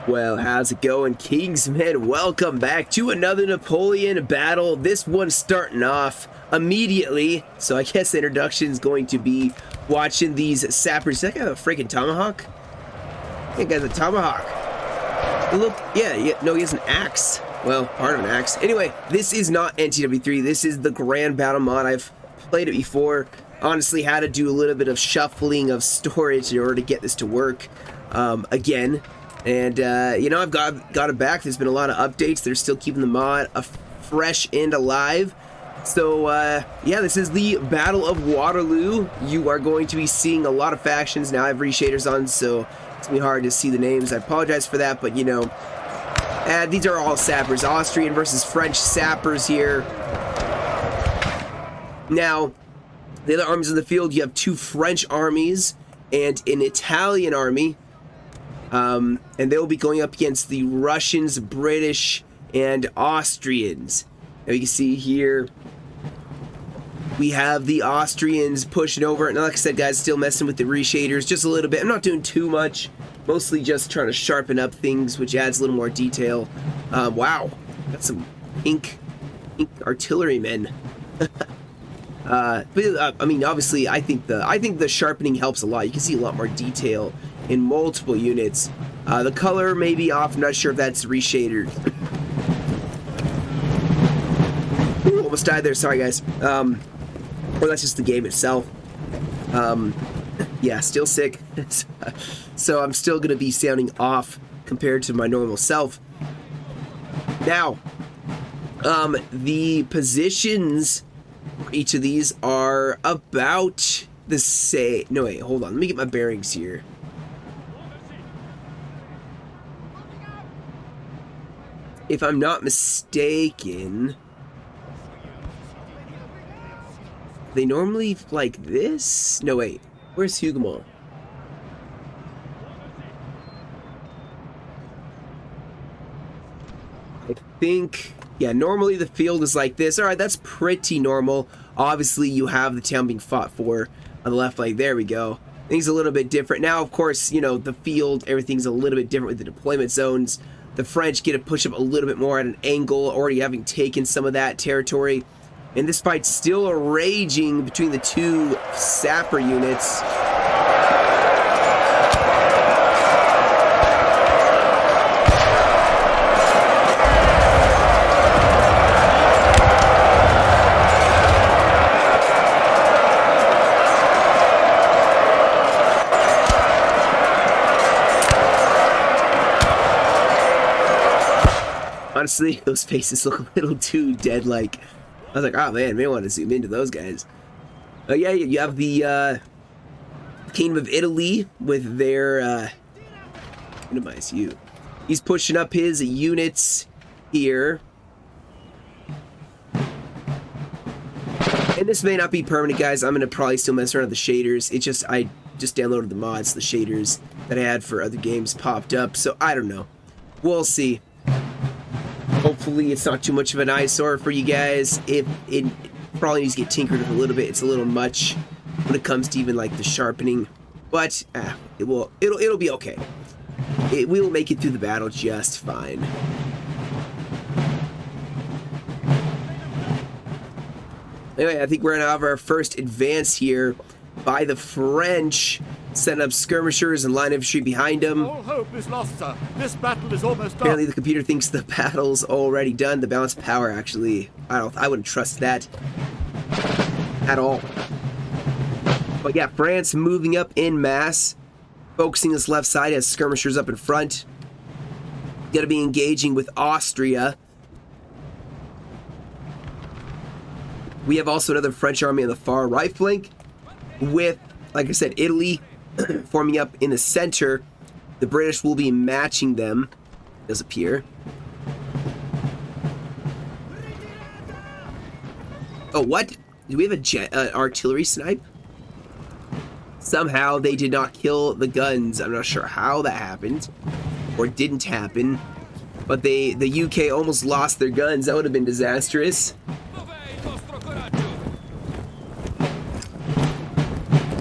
Well, how's it going, Kingsmen? Welcome back to another Napoleon battle. This one's starting off immediately, so I guess the introduction is going to be watching these sappers. Does that guy have a freaking tomahawk? That guy's a tomahawk. Look, yeah, no, he has an axe. Well, part of an axe. Anyway, this is not NTW3. This is the Grand Battle mod. I've played it before. Honestly, had to do a little bit of shuffling of storage in order to get this to work again. And, you know, I've got it back. There's been a lot of updates. They're still keeping the mod fresh and alive. So, yeah, this is the Battle of Waterloo. You are going to be seeing a lot of factions. Now I have reshaders on, so it's going to be hard to see the names. I apologize for that, but, you know, these are all sappers. Austrian versus French sappers here. Now, the other armies in the field, you have two French armies and an Italian army. And they'll be going up against the Russians, British, and Austrians. Now you can see here, we have the Austrians pushing over. And like I said, guys, still messing with the reshaders just a little bit. I'm not doing too much. Mostly just trying to sharpen up things, which adds a little more detail. Wow, got some ink artillerymen. I mean, obviously, I think the sharpening helps a lot. You can see a lot more detail in multiple units. The color may be off. I'm not sure if that's reshader. Ooh, almost died there. Sorry, guys. Or that's just the game itself. Yeah, still sick. So I'm still going to be sounding off compared to my normal self. Now, the positions for each of these are about the same. No, wait, hold on. Let me get my bearings here. If I'm not mistaken, they normally like this? No, wait. Where's Hugomont? I think, yeah, normally the field is like this. All right, that's pretty normal. Obviously, you have the town being fought for on the left flank. There we go. Things a little bit different. Now, of course, you know, the field, everything's a little bit different with the deployment zones. The French get to push up a little bit more at an angle, already having taken some of that territory. And this fight's still raging between the two sapper units. Honestly, those faces look a little too dead-like. I was like, oh man, may want to zoom into those guys. Yeah, you have the Kingdom of Italy with their minimize you. He's pushing up his units here. And this may not be permanent, guys. I'm gonna probably still mess around with the shaders. It's just I just downloaded the mods, the shaders that I had for other games popped up, so I don't know. We'll see. Hopefully it's not too much of an eyesore for you guys. If it probably needs to get tinkered with a little bit, it's a little much when it comes to even like the sharpening. But it'll be okay. We'll make it through the battle just fine. Anyway, I think we're gonna have our first advance here by the French. Set up skirmishers and line infantry behind them. All hope is lost, sir. This battle is almost done. Apparently the computer thinks the battle's already done. The balance of power, actually, I wouldn't trust that at all. But yeah, France moving up in mass, focusing this left side as skirmishers up in front. Gonna be engaging with Austria. We have also another French army on the far right flank with, like I said, Italy forming up in the center. The British will be matching them. It does appear. Oh, what? Do we have a artillery snipe? Somehow they did not kill the guns. I'm not sure how that happened or didn't happen. But the UK almost lost their guns. That would have been disastrous.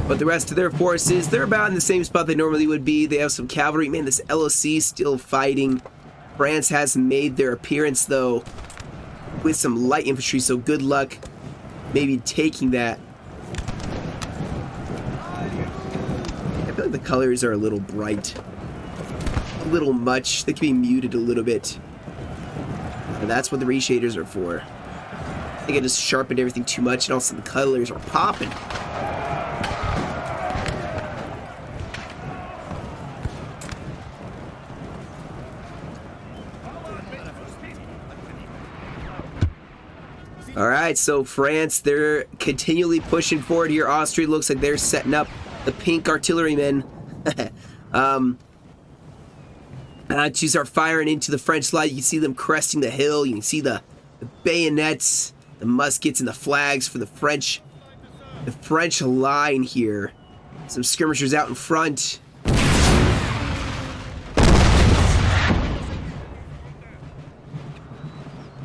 But the rest of their forces, they're about in the same spot they normally would be. They have some cavalry. Man, this LOC still fighting. France has made their appearance, though, with some light infantry, so good luck maybe taking that. I feel like the colors are a little bright. A little much. They can be muted a little bit. And that's what the reshaders are for. I think I just sharpened everything too much, and also the colors are popping. All right, so France, they're continually pushing forward here. Austria looks like they're setting up the pink artillerymen to start firing into the French line. You can see them cresting the hill. You can see the bayonets, the muskets, and the flags for the French line here. Some skirmishers out in front.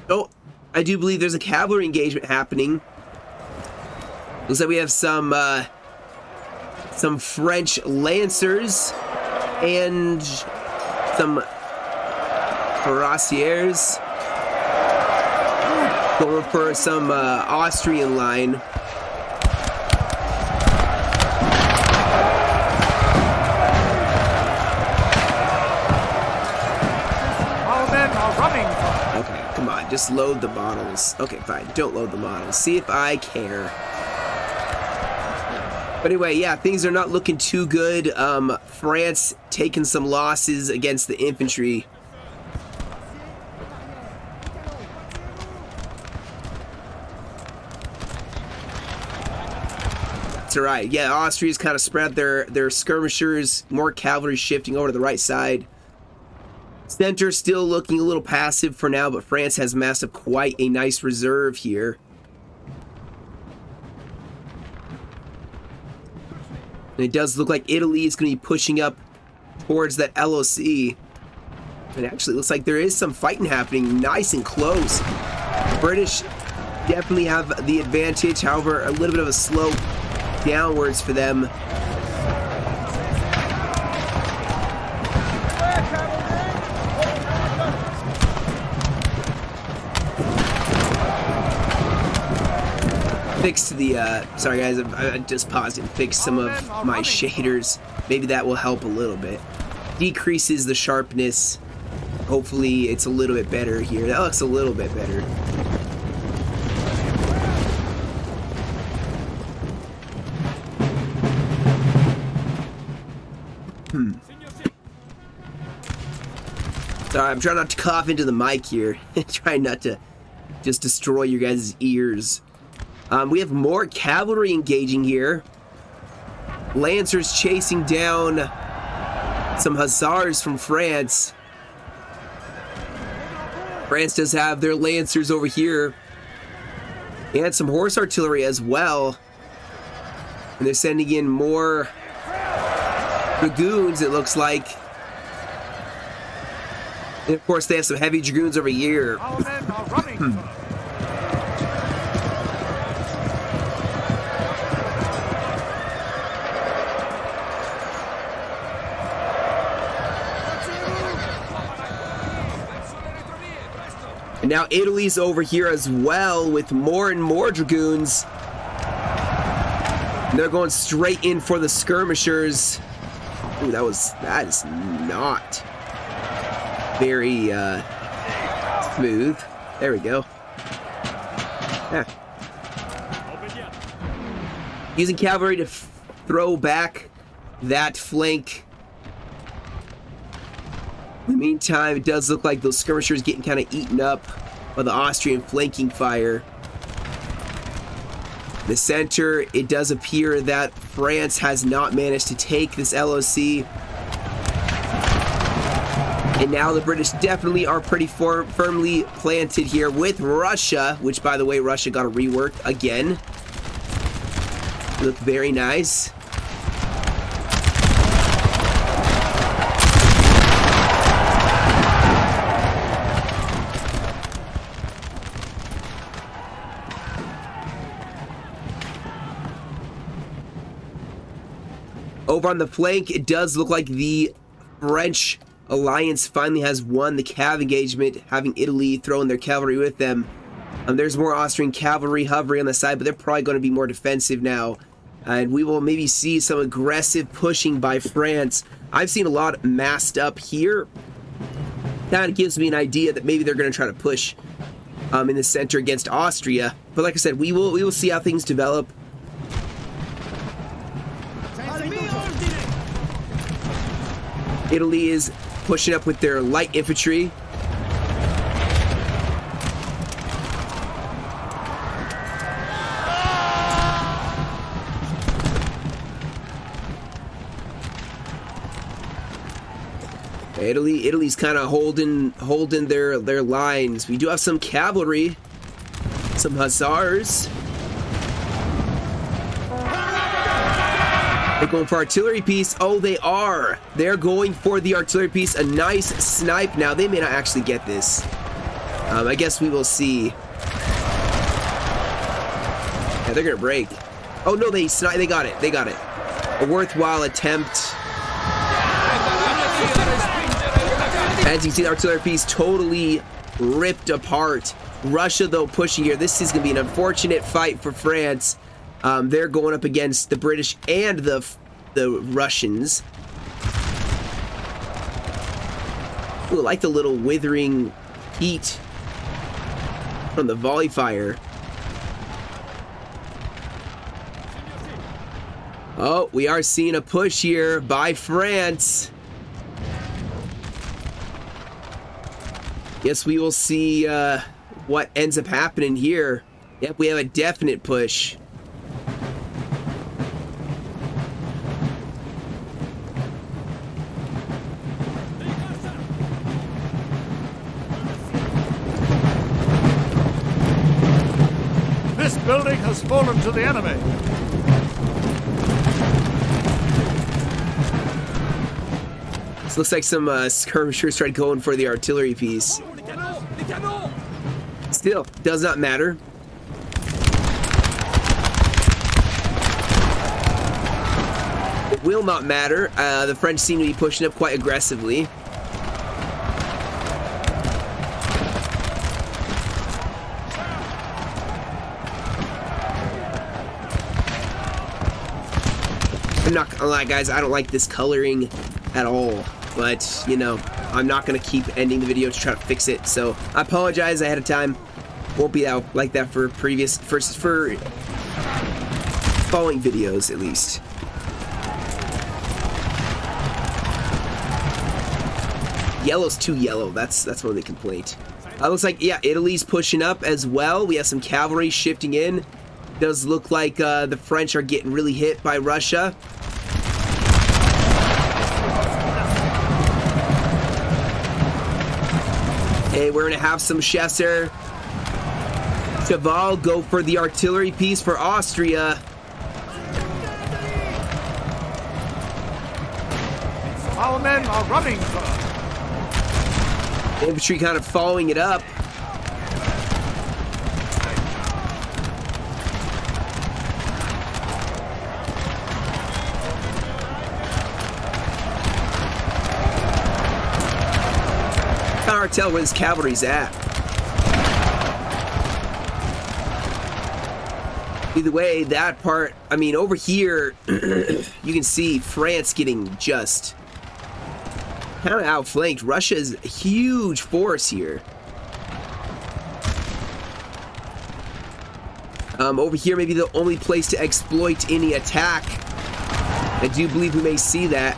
Oh, I do believe there's a cavalry engagement happening. Looks like we have some French lancers and some cuirassiers going for some Austrian line. Our men are running. Okay, come on, just load the models. Okay, fine, don't load the models. See if I care. But anyway, yeah, things are not looking too good. France taking some losses against the infantry. That's all right. Yeah, Austria's kind of spread their skirmishers, more cavalry shifting over to the right side. Center still looking a little passive for now, but France has massed up quite a nice reserve here. And it does look like Italy is going to be pushing up towards that LOC. It actually looks like there is some fighting happening, nice and close. The British definitely have the advantage, however, a little bit of a slope downwards for them. Fixed the, sorry guys, I just paused and fixed some of my shaders. Maybe that will help a little bit. Decreases the sharpness. Hopefully it's a little bit better here. That looks a little bit better. Sorry, I'm trying not to cough into the mic here. Trying not to just destroy your guys' ears. We have more cavalry engaging here. Lancers chasing down some hussars from France. France does have their lancers over here. And some horse artillery as well. And they're sending in more dragoons, it looks like. And of course they have some heavy dragoons over here. Our men are running. And now Italy's over here as well with more and more dragoons. And they're going straight in for the skirmishers. Ooh, that is not very smooth. There we go. Yeah. Using cavalry to throw back that flank. In the meantime, it does look like those skirmishers getting kind of eaten up by the Austrian flanking fire. The center, it does appear that France has not managed to take this LOC. And now the British definitely are pretty firmly planted here with Russia, which, by the way, Russia got a rework again. Look very nice. over on the flank, it does look like the French alliance finally has won the cav engagement, having Italy throwing their cavalry with them. There's more Austrian cavalry hovering on the side, but they're probably going to be more defensive now. And we will maybe see some aggressive pushing by France. I've seen a lot massed up here. That gives me an idea that maybe they're going to try to push in the center against Austria. But like I said, we will see how things develop. Italy is pushing up with their light infantry. Italy's kind of holding their lines. We do have some cavalry, some hussars. They're going for artillery piece. Oh, they are. They're going for the artillery piece. A nice snipe. Now, they may not actually get this. I guess we will see. Yeah, they're going to break. Oh, no, they got it. They got it. A worthwhile attempt. As you can see, the artillery piece totally ripped apart. Russia, though, pushing here. This is going to be an unfortunate fight for France. They're going up against the British and the Russians. Ooh, I like the little withering heat from the volley fire. Oh, we are seeing a push here by France. Guess we will see what ends up happening here. Yep, we have a definite push. This building has fallen to the enemy. This looks like some skirmishers tried going for the artillery piece. Still, does not matter. It will not matter. The French seem to be pushing up quite aggressively. I'm not gonna lie, guys, I don't like this coloring at all. But, you know, I'm not going to keep ending the video to try to fix it. So, I apologize ahead of time. Won't be out like that for for following videos, at least. Yellow's too yellow. That's one of the complaints. Looks like, yeah, Italy's pushing up as well. We have some cavalry shifting in. Does look like the French are getting really hit by Russia. Okay, we're going to have some Chesser. Chaval go for the artillery piece for Austria. Our men are running. Infantry kind of following it up. Can't tell where this cavalry's at. Either way, that part, I mean, over here, you can see France getting just kind of outflanked. Russia's a huge force here. Over here, maybe the only place to exploit any attack. I do believe we may see that.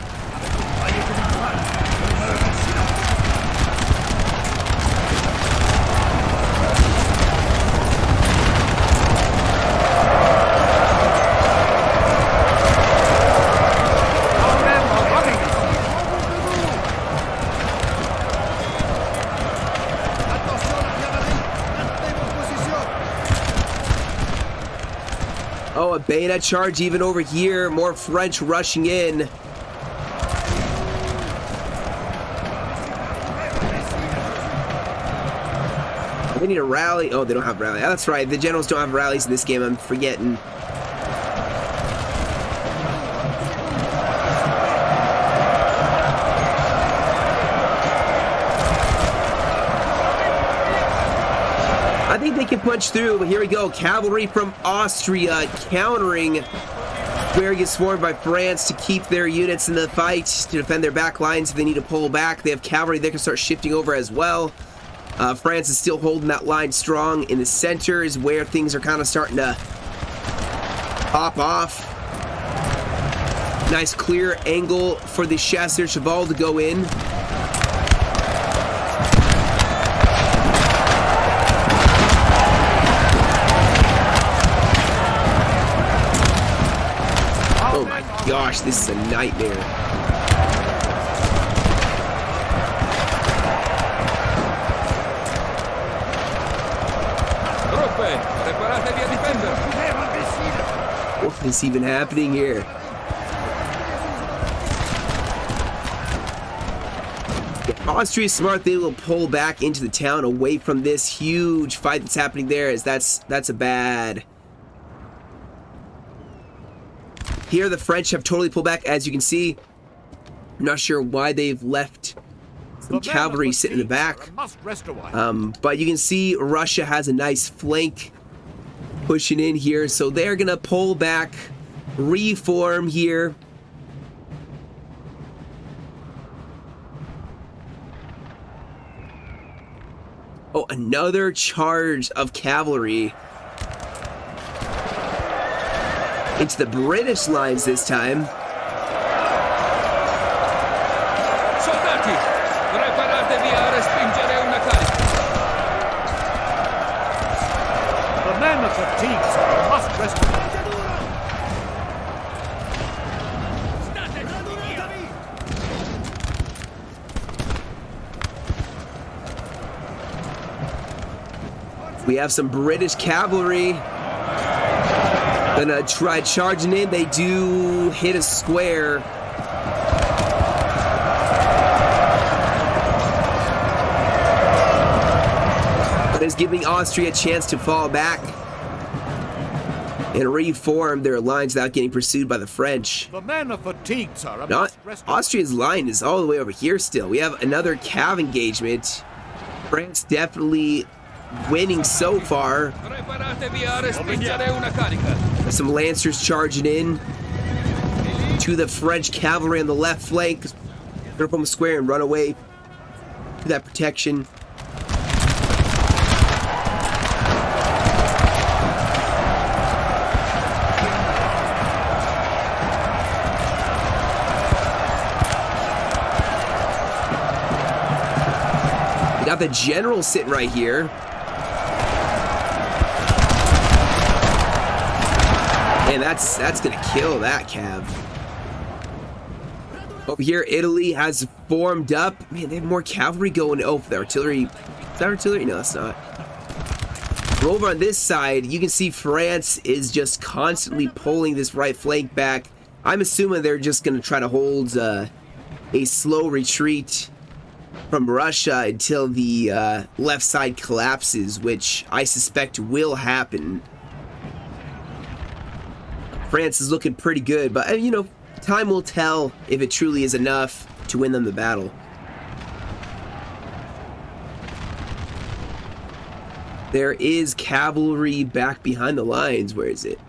Oh, a bayonet charge even over here. More French rushing in. They need a rally. Oh, they don't have rally. Oh, that's right. The generals don't have rallies in this game. I'm forgetting. I think they can punch through, but here we go. Cavalry from Austria countering where gets swarmed by France to keep their units in the fight, to defend their back lines if they need to pull back. They have cavalry they can start shifting over as well. France is still holding that line strong. In the center is where things are kind of starting to pop off. Nice clear angle for the Chasseur Cheval to go in. Oh my gosh, this is a nightmare. What is even happening here? Austria's smart. They will pull back into the town away from this huge fight that's happening there, as that's a bad. Here the French have totally pulled back, as you can see. I'm not sure why they've left some cavalry sitting in the back. But you can see Russia has a nice flank pushing in here, so they're gonna pull back, reform here. Oh, another charge of cavalry into the British lines this time. Soldati, preparatevi a respingere una carica. The men are fatigued, sir. Must rest. We have some British cavalry gonna try charging in. They do hit a square. But it's giving Austria a chance to fall back and reform their lines without getting pursued by the French. The men are fatigued, sir. Not Austria's line is all the way over here still. We have another cav engagement. France definitely winning so far. Some Lancers charging in to the French cavalry on the left flank. They're from a square and run away to that protection. We got the general sitting right here. Man, that's gonna kill that cav. Over here, Italy has formed up. Man, they have more cavalry going. Oh, the artillery. Is that artillery? No, it's not. But over on this side, you can see France is just constantly pulling this right flank back. I'm assuming they're just gonna try to hold a slow retreat from Russia until the left side collapses, which I suspect will happen. France is looking pretty good, but you know, time will tell if it truly is enough to win them the battle. There is cavalry back behind the lines. Where is it?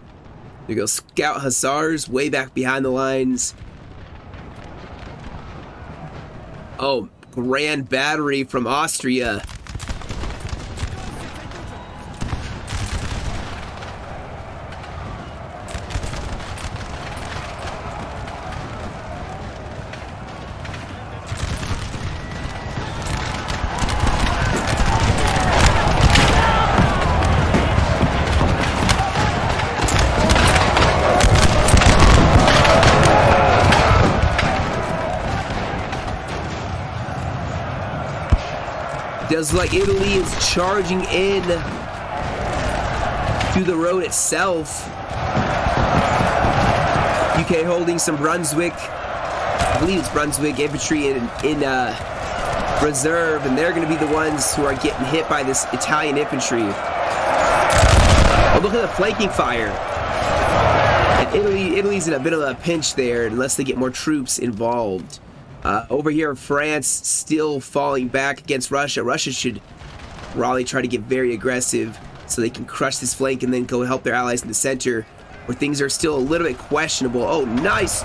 There goes Scout Hussars way back behind the lines. Oh, Grand Battery from Austria. Does like Italy is charging in to the road itself. UK holding some Brunswick, I believe it's Brunswick infantry in reserve, and they're going to be the ones who are getting hit by this Italian infantry. Oh, look at the flanking fire. And Italy's in a bit of a pinch there unless they get more troops involved. Over here, France still falling back against Russia. Russia should Raleigh try to get very aggressive so they can crush this flank and then go help their allies in the center, where things are still a little bit questionable. Oh, nice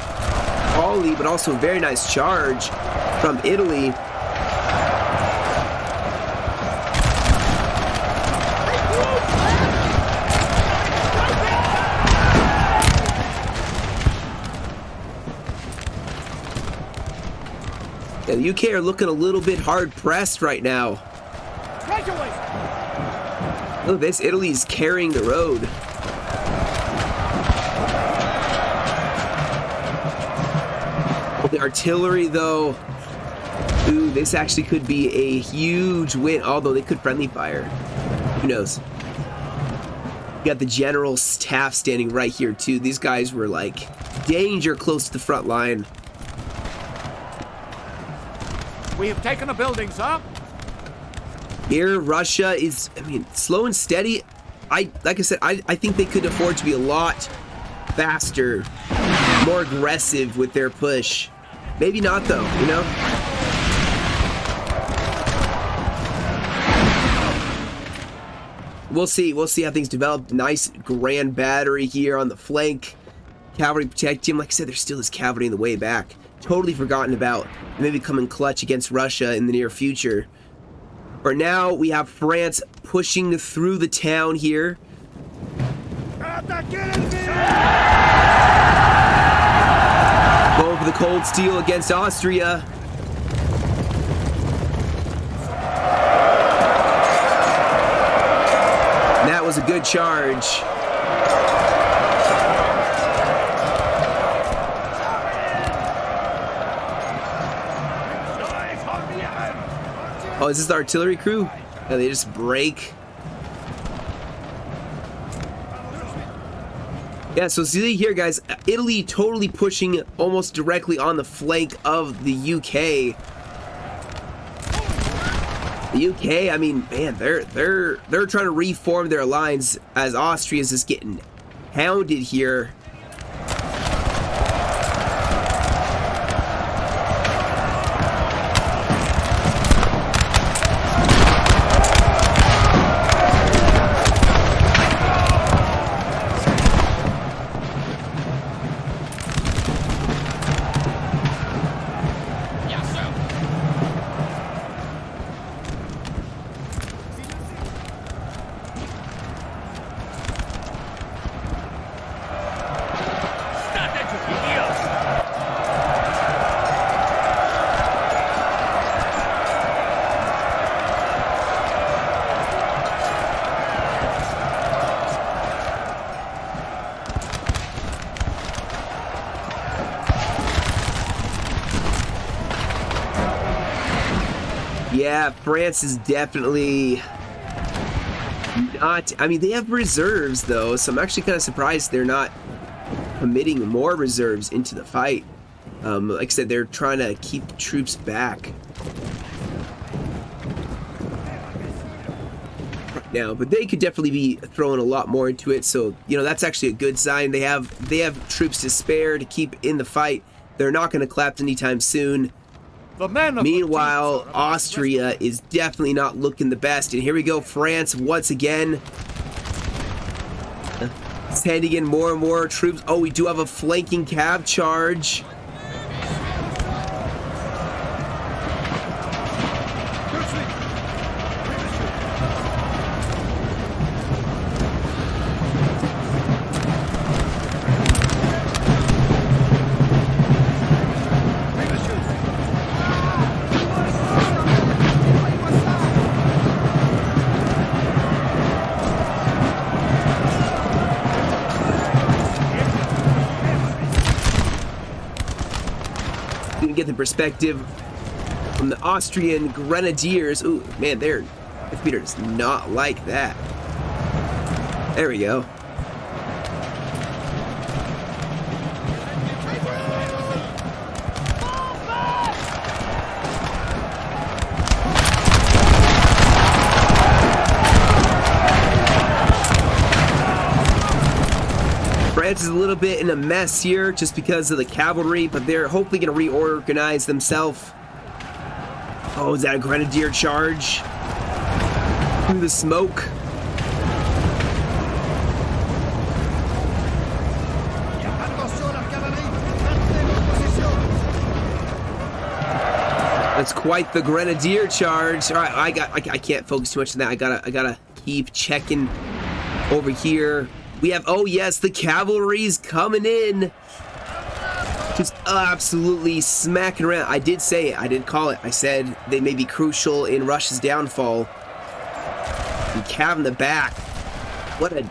volley, but also a very nice charge from Italy. Yeah, the UK are looking a little bit hard pressed right now. Look at this, Italy's carrying the road. The artillery, though, ooh, this actually could be a huge win, although they could friendly fire. Who knows? You got the general staff standing right here, too. These guys were like danger close to the front line. We have taken a building, sir. Here, Russia is, I mean, slow and steady. Like I said, I think they could afford to be a lot faster, more aggressive with their push. Maybe not, though, you know? We'll see. We'll see how things develop. Nice grand battery here on the flank. Cavalry protect him. Like I said, there's still this cavalry in the way back. Totally forgotten about. Maybe coming clutch against Russia in the near future. For now, we have France pushing through the town here. Going for the cold steel against Austria. And that was a good charge. Oh, is this the artillery crew? Yeah, they just break. Yeah, so see here, guys, Italy totally pushing almost directly on the flank of the UK. The UK, I mean, man, they're trying to reform their lines as Austria is just getting hounded here. Yeah, France is definitely not... I mean, they have reserves, though, so I'm actually kind of surprised they're not committing more reserves into the fight. Like I said, they're trying to keep troops back right now, but they could definitely be throwing a lot more into it, so, you know, that's actually a good sign. They have troops to spare to keep in the fight. They're not going to collapse anytime soon. Meanwhile, Austria is definitely not looking the best. And here we go, France once again. Sending in more and more troops. Oh, we do have a flanking cav charge. Get the perspective from the Austrian grenadiers. Ooh, man, their infantry does not like that. There we go. France is a little bit in a mess here just because of the cavalry, but they're hopefully going to reorganize themselves. Oh, is that a grenadier charge? through the smoke. That's quite the grenadier charge. All right, I can't focus too much on that. I gotta keep checking over here. We have, oh yes, the cavalry's coming in. Just absolutely smacking around. I did say it. I did call it. I said they may be crucial in Russia's downfall. And Cav in the back. What a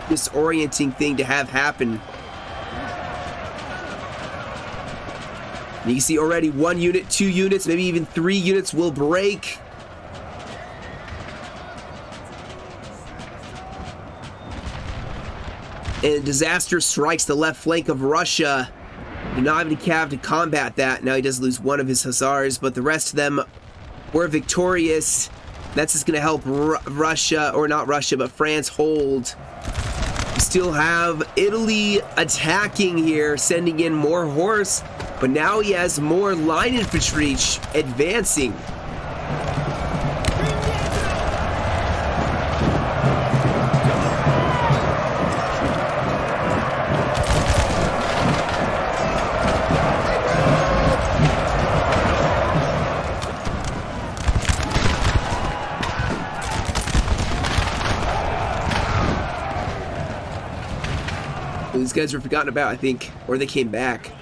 disorienting thing to have happen. And you can see already 1 unit, 2 units, maybe even 3 units will break. And disaster strikes the left flank of Russia. Did not have any cav to combat that. Now he does lose one of his hussars, but the rest of them were victorious. That's just going to help Russia, or not Russia, but France hold. We still have Italy attacking here, sending in more horse, but now he has more line infantry advancing. These guys were forgotten about, I think, or they came back.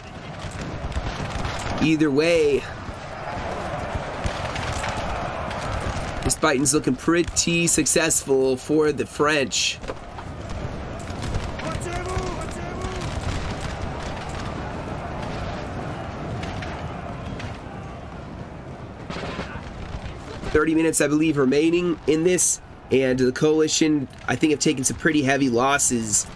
Either way, this fighting's looking pretty successful for the French. .30 minutes, I believe, remaining in this, and the coalition, I think, have taken some pretty heavy losses.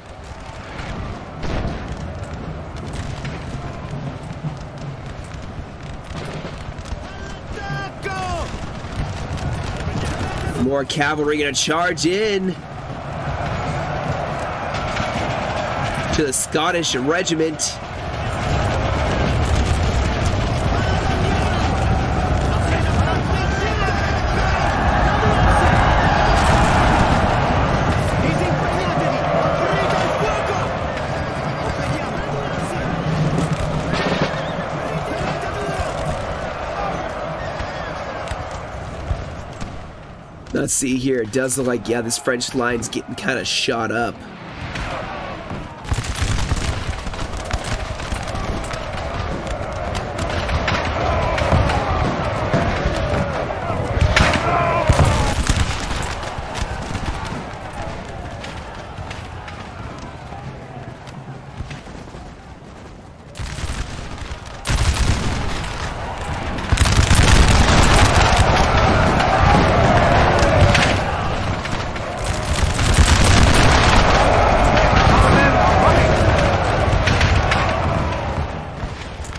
More cavalry gonna charge in to the Scottish regiment. Let's see here. It does look like, yeah, this French line's getting kind of shot up.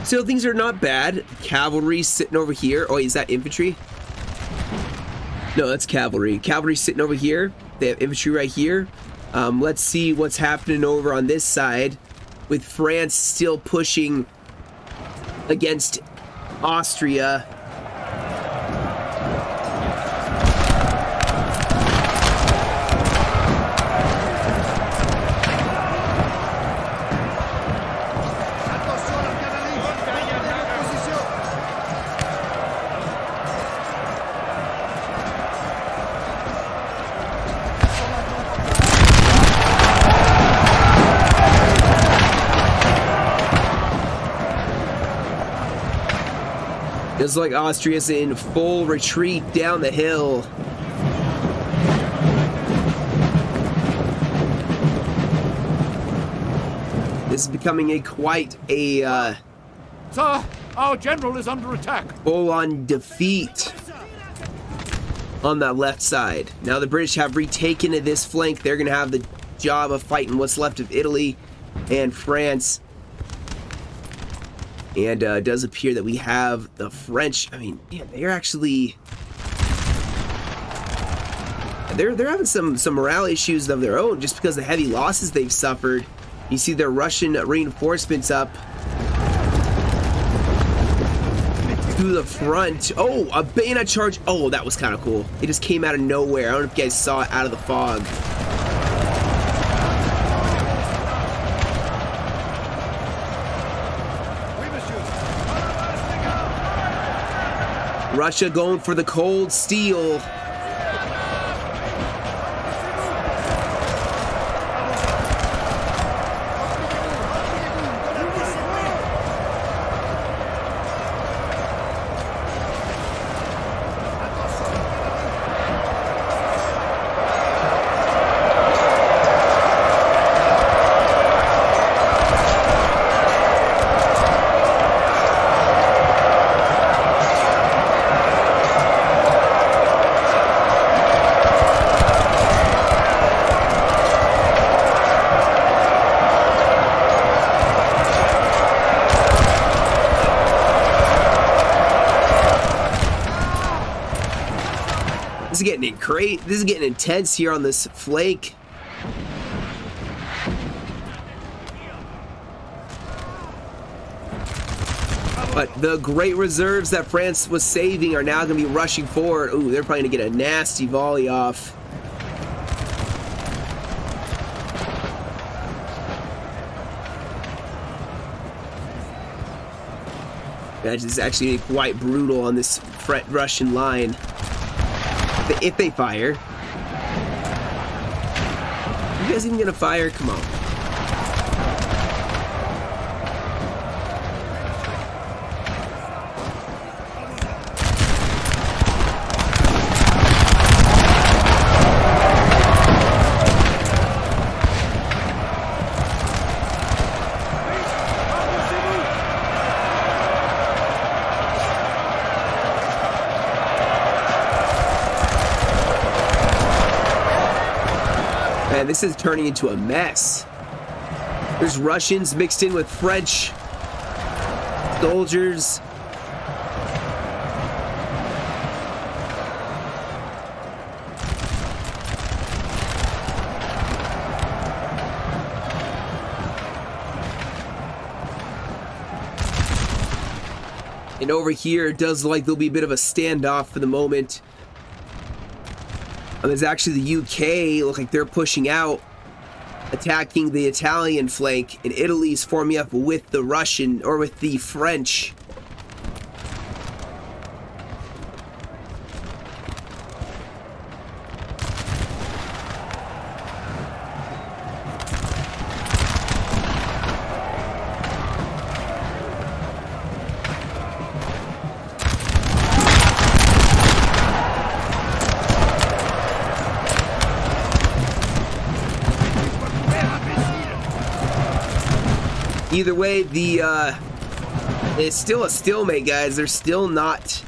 So things are not bad. Cavalry sitting over here. Oh, is that infantry? No, that's cavalry. Cavalry sitting over here. They have infantry right here. Let's see what's happening over on this side with France still pushing against Austria. It's like Austria's in full retreat down the hill. This is becoming quite a Sir, our general is under attack. full-on defeat on that left side. Now the British have retaken this flank. They're going to have the job of fighting what's left of Italy and France. And it does appear that we have the French. I mean, yeah, they're actually they're having some morale issues of their own just because of the heavy losses they've suffered. You see their Russian reinforcements up. to the front. Oh, a bayonet charge. Oh, that was kind of cool. It just came out of nowhere. I don't know if you guys saw it out of the fog. Russia going for the cold steel. This is getting intense here on this flank. But the great reserves that France was saving are now going to be rushing forward. Ooh, they're probably going to get a nasty volley off. That is actually quite brutal on this Russian line. If they fire. You guys even gonna fire? Come on. Man, this is turning into a mess. There's Russians mixed in with French soldiers. And over here, it does look like there'll be a bit of a standoff for the moment. There's actually the UK, look like they're pushing out, attacking the Italian flank, and Italy's forming up with the Russian, or with the French. Either way, it's still a stalemate, guys. They're still not...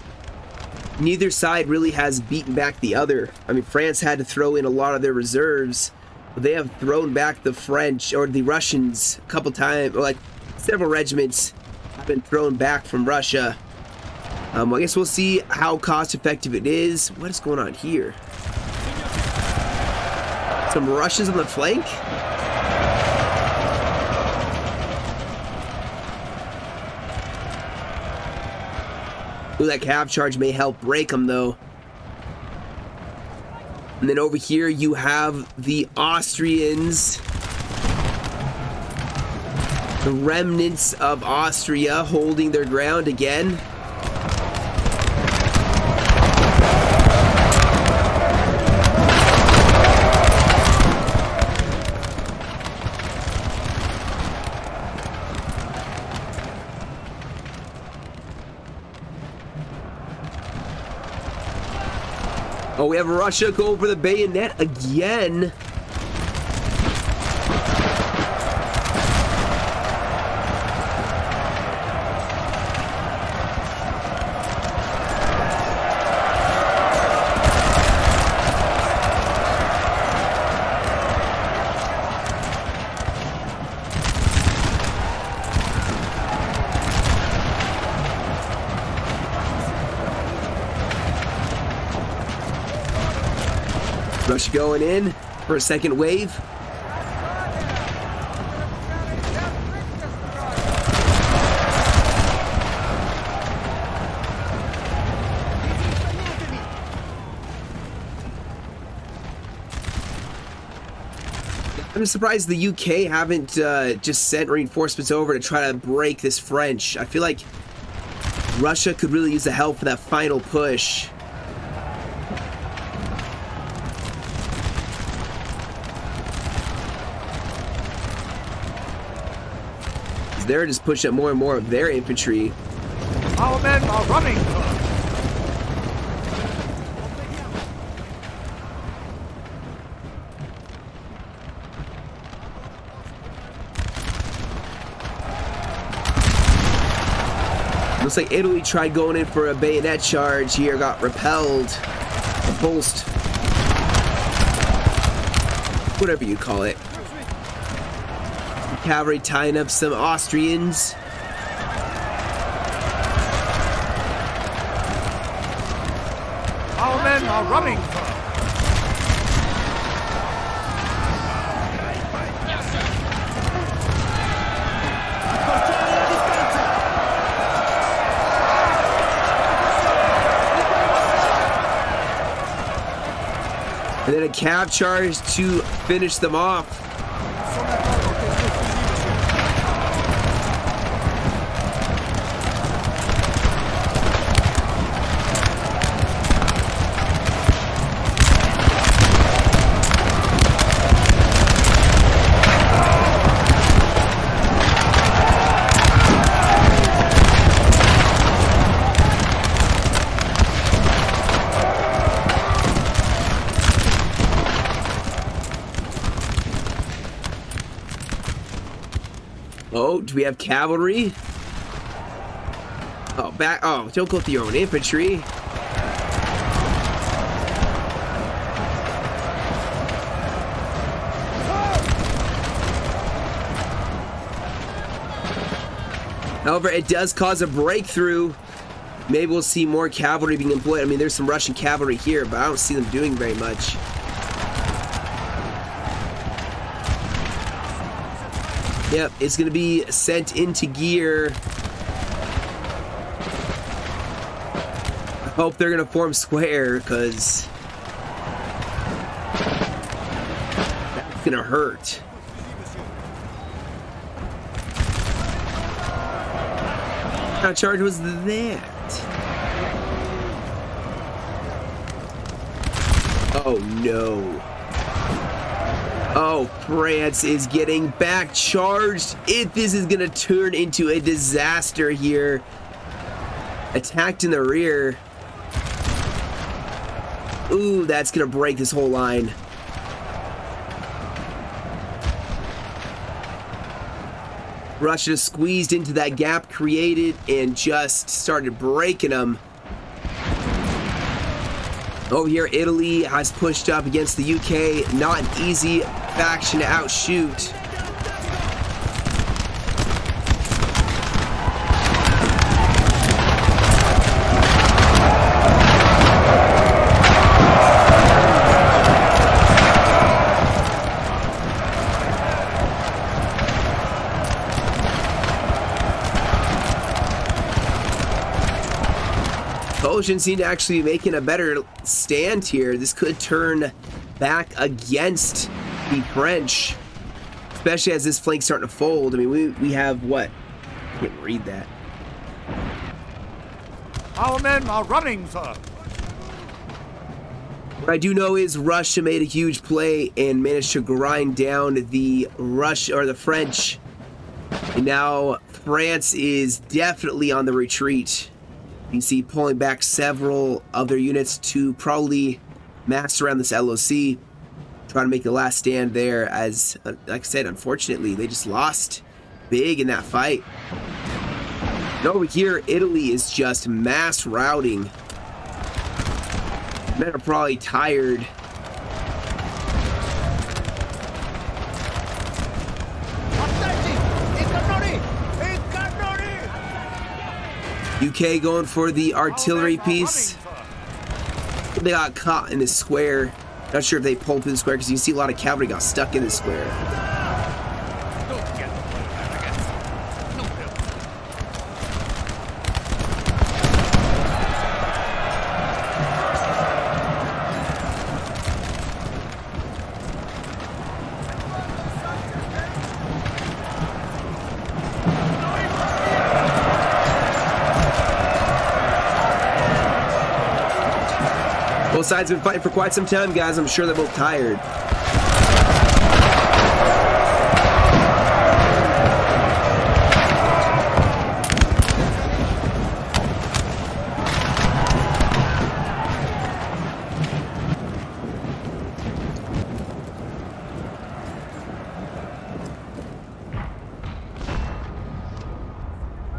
Neither side really has beaten back the other. I mean, France had to throw in a lot of their reserves. But they have thrown back the French, or the Russians, a couple times. Like, several regiments have been thrown back from Russia. I guess we'll see how cost-effective it is. What is going on here? Some Russians on the flank? Ooh, that cav charge may help break them, though. And then over here, you have the Austrians. The remnants of Austria holding their ground again. Oh, we have Russia go for the bayonet again. Russia going in for a second wave. I'm surprised the UK haven't just sent reinforcements over to try to break this French. I feel like Russia could really use the help for that final push. They're just pushing up more and more of their infantry. Our men are running, sir. Looks like Italy tried going in for a bayonet charge here, got repelled, repulsed, whatever you call it. Cavalry tying up some Austrians. Our men are running, sir. And then a cav charge to finish them off. Oh, do we have cavalry? Oh, back. Oh, don't go through your own infantry. However, it does cause a breakthrough. Maybe we'll see more cavalry being employed. I mean, there's some Russian cavalry here, but I don't see them doing very much. Yep, it's going to be sent into gear. I hope they're going to form square, because that's going to hurt. What kind of charge was that? Oh, no. Oh, France is getting back charged. This is going to turn into a disaster here. Attacked in the rear. Ooh, that's going to break this whole line. Russia squeezed into that gap created and just started breaking them. Over here, Italy has pushed up against the UK. Not an easy faction to outshoot. Belgians seem to actually be making a better stand here. This could turn back against the French, especially as this flank's starting to fold. I mean, we have what? I can't read that. Our men are running, sir. What I do know is Russia made a huge play and managed to grind down the French. And now France is definitely on the retreat. You can see pulling back several other units to probably mass around this LOC, trying to make the last stand there. As like I said, unfortunately, they just lost big in that fight. And over here, Italy is just mass routing. Men are probably tired. UK going for the artillery piece. They got caught in this square. Not sure if they pulled through the square because you see a lot of cavalry got stuck in the square. Both sides have been fighting for quite some time, guys. I'm sure they're both tired.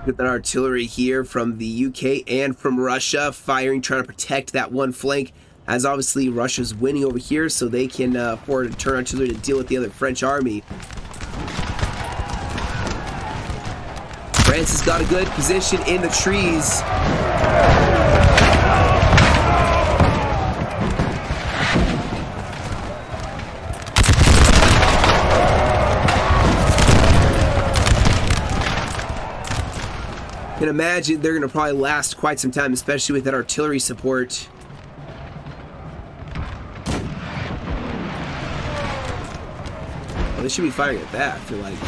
Get that artillery here from the UK and from Russia, firing, trying to protect that one flank, as obviously Russia's winning over here, so they can afford to turn artillery to deal with the other French army. France has got a good position in the trees. Can imagine they're going to probably last quite some time, especially with that artillery support. Well, they should be firing at that, I feel like.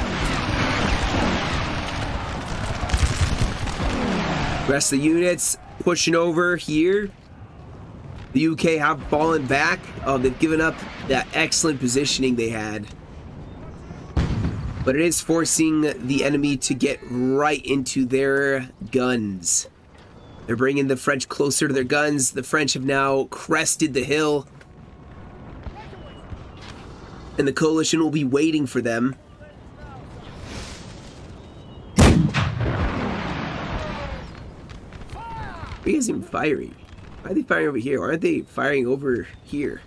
Rest of the units pushing over here. The UK have fallen back. They've given up that excellent positioning they had. But it is forcing the enemy to get right into their guns. They're bringing the French closer to their guns. The French have now crested the hill. And the coalition will be waiting for them. Why are you guys even firing? Why are they firing over here? Why aren't they firing over here?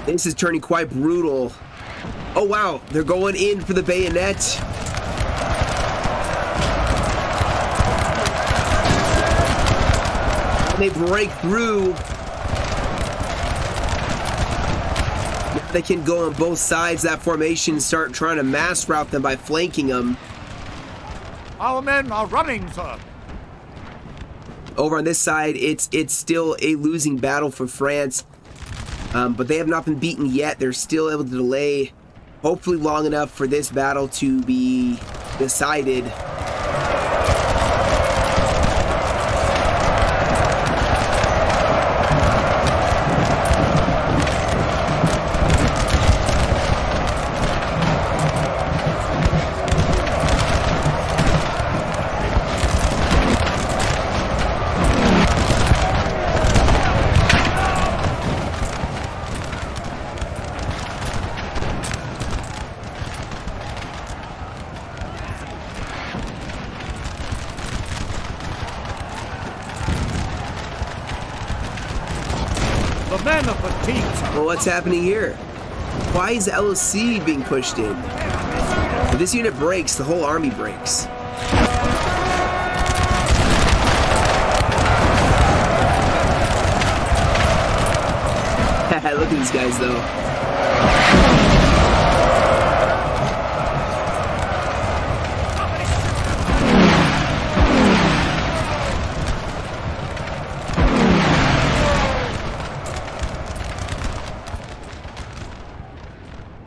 This is turning quite brutal. Oh wow, they're going in for the bayonet. And they break through. Now they can go on both sides. That formation, start trying to mass route them by flanking them. Our men are running, sir. Over on this side, it's still a losing battle for France. But they have not been beaten yet. They're still able to delay, hopefully long enough for this battle to be decided. Men are fatigued. Well, what's happening here? Why is the LOC being pushed in? If this unit breaks, the whole army breaks. Look at these guys, though.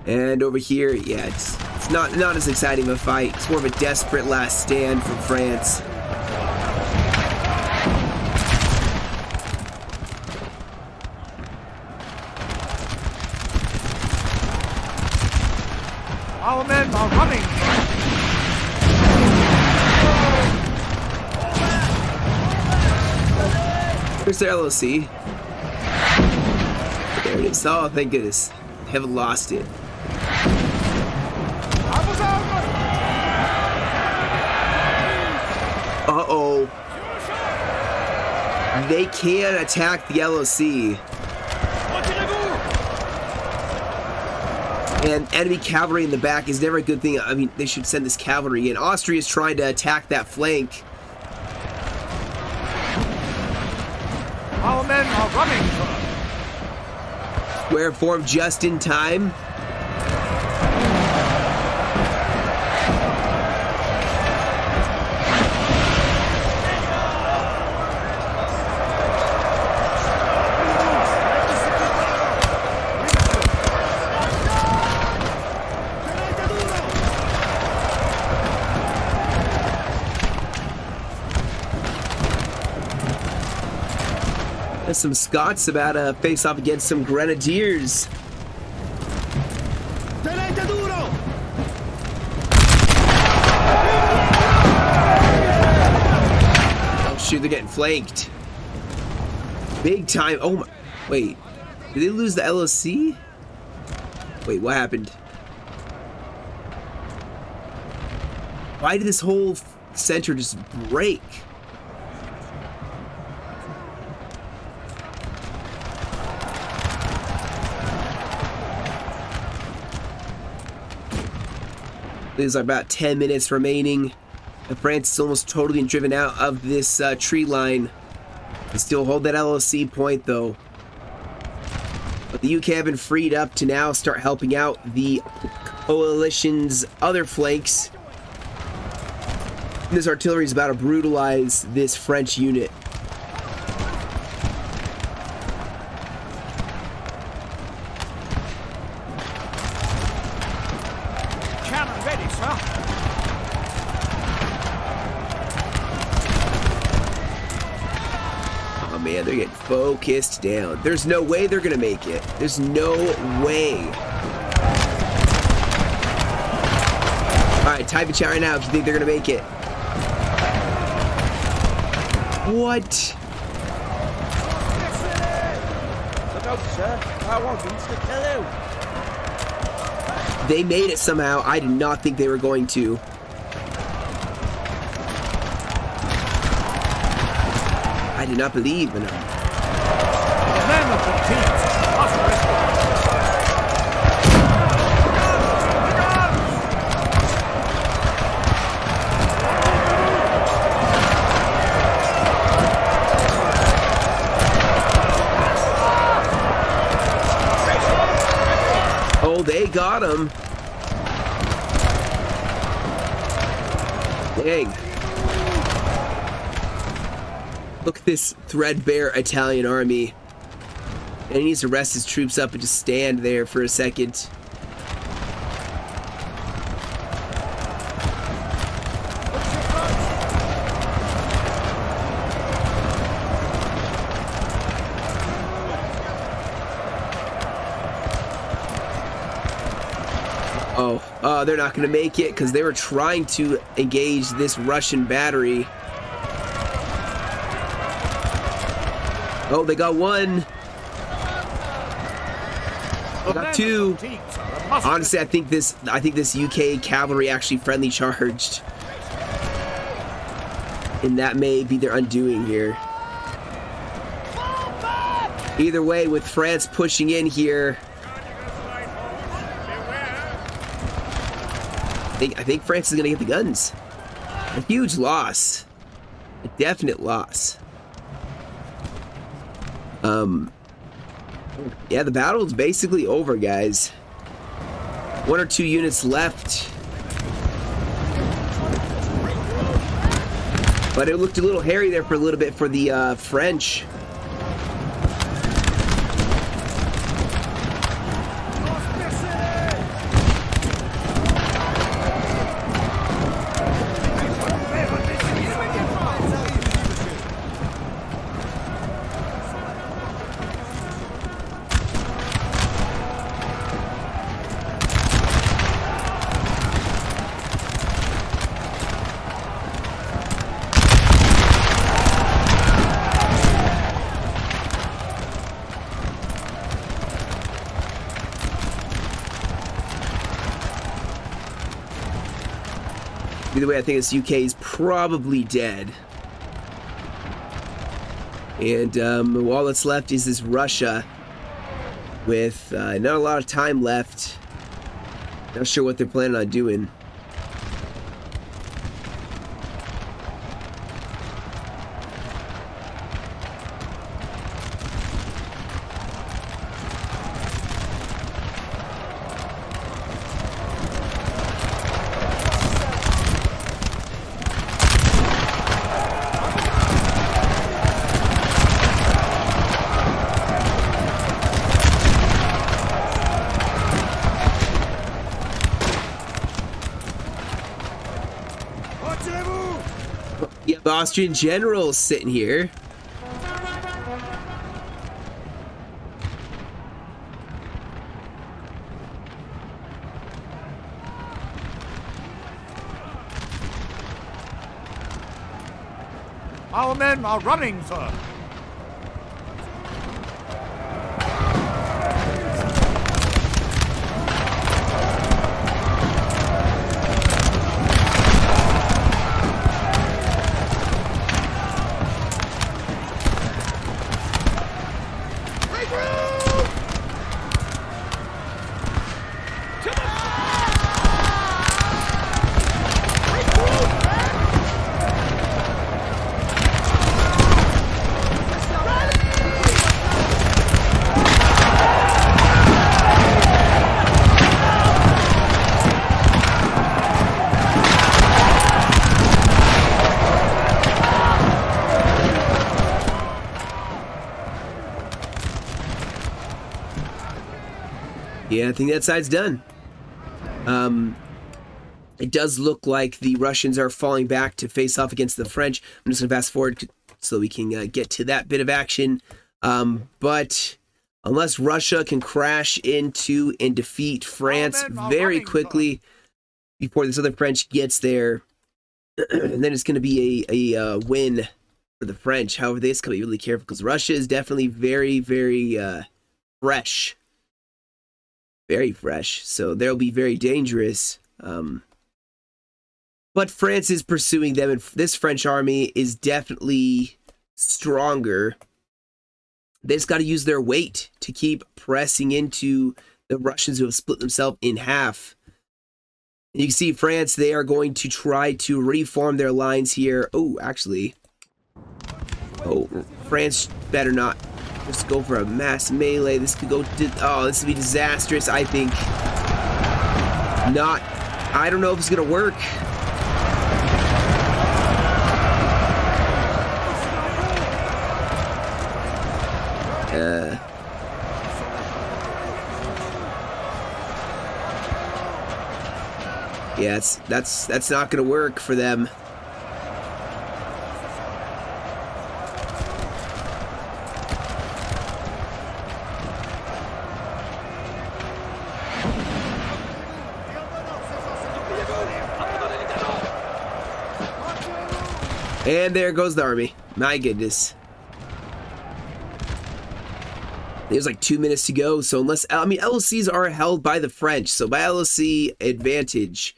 And over here, yeah, it's not as exciting of a fight. It's more of a desperate last stand from France. Our men are running. There's their LOC. There it is. Oh, thank goodness. Haven't lost it. Uh-oh. They can attack the LOC. And enemy cavalry in the back is never a good thing. I mean, they should send this cavalry in. Austria is trying to attack that flank. Our men are running. Square form just in time. There's some Scots about to face off against some Grenadiers. Oh shoot, they're getting flanked. Big time. Oh my. Wait. Did they lose the LOC? Wait, what happened? Why did this whole center just break? There's about 10 minutes remaining. And France is almost totally driven out of this tree line. They still hold that LOC point though. But the UK have been freed up to now start helping out the coalition's other flanks. And this artillery is about to brutalize this French unit. Oh man, they're getting focused down. There's no way they're gonna make it. There's no way. Alright, type in chat right now if you think they're gonna make it. What? Look out, sir. I want them to kill you. They made it somehow. I did not think they were going to. I did not believe in them. The men of the teams must Oh, they got him. Dang. Look at this threadbare Italian army. And he needs to rest his troops up and just stand there for a second. Oh, they're not going to make it because they were trying to engage this Russian battery. Oh, they got one. They got two. Honestly, I think this UK cavalry actually friendly charged. And that may be their undoing here. Either way, with France pushing in here, I think France is going to get the guns. A huge loss. A definite loss. Yeah, the battle is basically over, guys. 1 or 2 units left. But it looked a little hairy there for a little bit for the French. Either way, I think this UK is probably dead. And all that's left is this Russia with not a lot of time left. Not sure what they're planning on doing. Yeah, the Austrian general's sitting here. Our men are running, sir. Yeah, I think that side's done. It does look like the Russians are falling back to face off against the French. I'm just going to fast forward so we can get to that bit of action. But unless Russia can crash into and defeat France very quickly before this other French gets there, then it's going to be a win for the French. However, they just got to be really careful because Russia is definitely very, very fresh. Very fresh, so they'll be very dangerous. But France is pursuing them, and this French army is definitely stronger. They just got to use their weight to keep pressing into the Russians who have split themselves in half. And you can see France, they are going to try to reform their lines here. Oh, actually. Oh, France better not just go for a mass melee. This could go, this would be disastrous, I think. I don't know if it's going to work. Yeah, that's not going to work for them. And there goes the army. My goodness. There's like 2 minutes to go, so LOCs are held by the French, so by LOC advantage,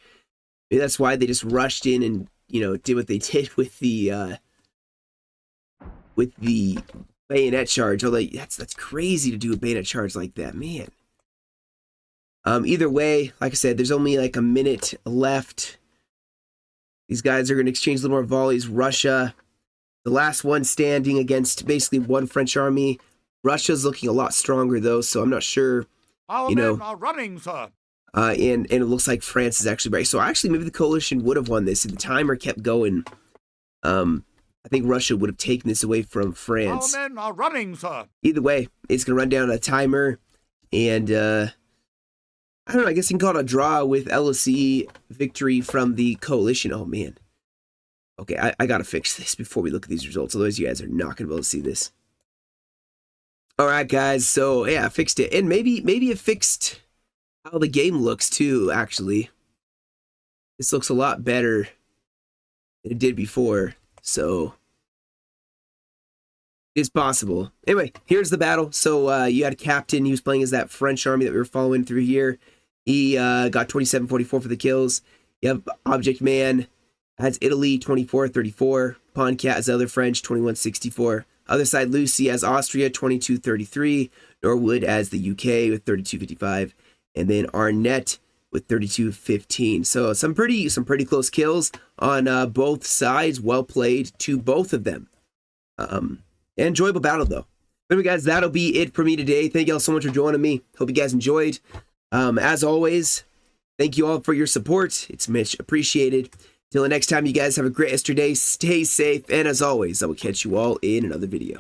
maybe that's why they just rushed in and, did what they did with the bayonet charge. Although that's crazy to do a bayonet charge like that, man. Either way, like I said, there's only like a minute left. These guys are going to exchange a little more volleys. Russia, the last one standing against basically one French army. Russia's looking a lot stronger, though, so I'm not sure. Our men are running, sir. And it looks like France is actually right. So actually, maybe the coalition would have won this if the timer kept going. I think Russia would have taken this away from France. Our men are running, sir. Either way, it's going to run down a timer, and I don't know. I guess you can call it a draw with LOC victory from the coalition. Oh man. Okay, I gotta fix this before we look at these results. Otherwise, you guys are not gonna be able to see this. All right, guys. So yeah, I fixed it, and maybe it fixed how the game looks too. Actually, this looks a lot better than it did before. So it's possible. Anyway, here's the battle. So you had a captain. He was playing as that French army that we were following through here. He got 27-44 for the kills. You have Object Man. has Italy 2434. Poncat has other French 2164. Other side, Lucy has Austria 2233. Norwood as the UK with 3255. And then Arnett with 3215. So some pretty close kills on both sides. Well played to both of them. Enjoyable battle though. Anyway, guys, that'll be it for me today. Thank you all so much for joining me. Hope you guys enjoyed. As always, thank you all for your support. It's much appreciated. Till the next time, you guys have a great day. Stay safe. And as always, I will catch you all in another video.